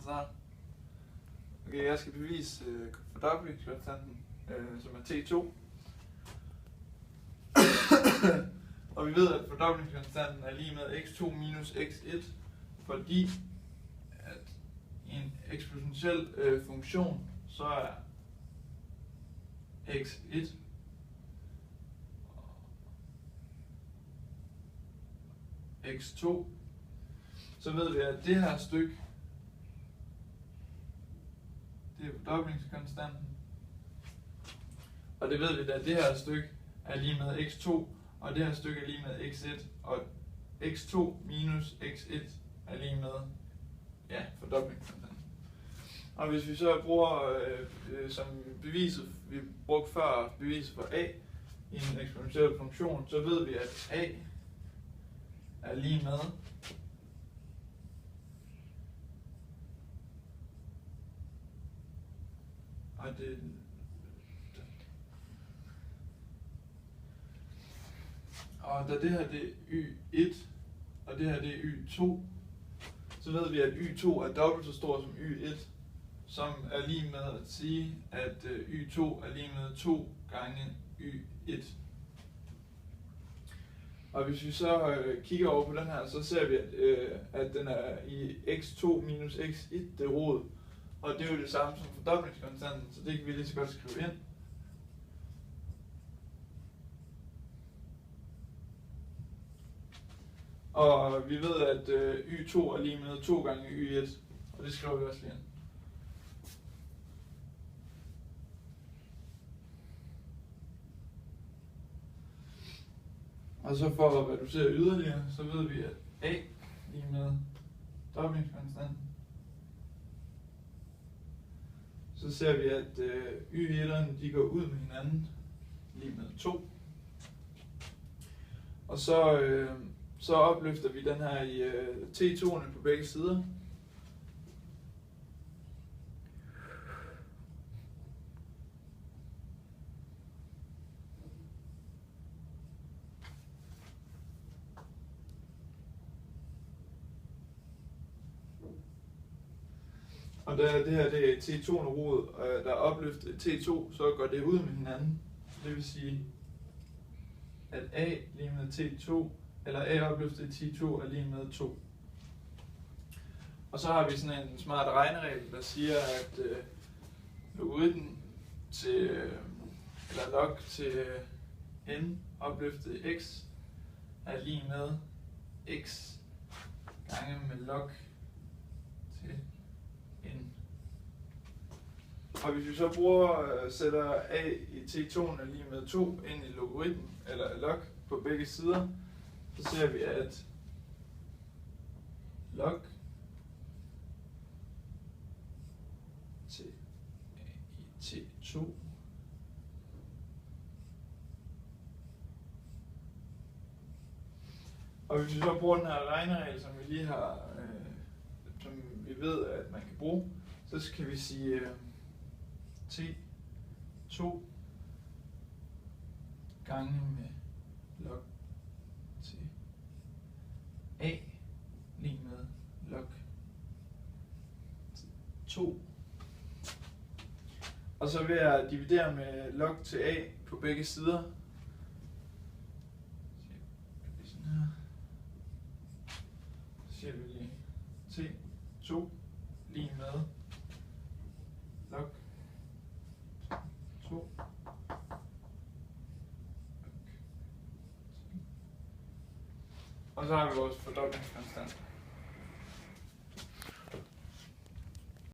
snart. Okay, jeg skal bevise fordoblingskonstanten, som er T2. Og vi ved, at fordoblingskonstanten er lige med x2 minus x1, fordi at i en eksponentiel funktion, så er x1 x2, så ved vi, at det her stykke, det er fordoblingskonstanten, og det ved vi, at det her stykke er lige med x2, og det her stykke er lige med x1, og x2 minus x1 er lige med, ja, fordoblingskonstanten. Og hvis vi så bruger som beviset, vi brugte før beviset for a i en eksponentiel funktion, så ved vi, at a er lige med og da det her det er y1, og det her det er y2, så ved vi, at y2 er dobbelt så stor som y1, som er lige med at sige, at y2 er lige med 2 gange y1. Og hvis vi så kigger over på den her, så ser vi, at den er i x2 minus x1, det er rod. Og det er jo det samme som fordoblingskonstanten, så det kan vi lige så godt skrive ind. Og vi ved, at y2 er lige med 2 gange y1, og det skriver vi også lige ind. Og så for at reducere yderligere, så ved vi, at a lige med doblingskonstanten. Så ser vi, at y1'erne de går ud med hinanden lige med 2. Og så opløfter vi den her i T2'erne på begge sider. Og da det her det er T2-rod, og der er opløftet T2, så går det ud med hinanden. Det vil sige, at A lige med T2, eller A opløftet T2 er lige med 2. Og så har vi sådan en smart regneregel, der siger, at logaritmen til, eller log til n opløftet x er lige med x gange med log til n. Og hvis vi så sætter a i T2'en er lige med 2 ind i logaritmen, eller log på begge sider, så ser vi, at log til a i T2 og hvis vi så bruger den her regneregel, som vi lige har, som vi ved, at man kan bruge, så kan vi sige T2 gange med log til a lige med log til 2. Og så ved at dividere med log til a på begge sider, så siger vi lige T2 lige med log 2. Og så har vi vores fordoblingskonstant.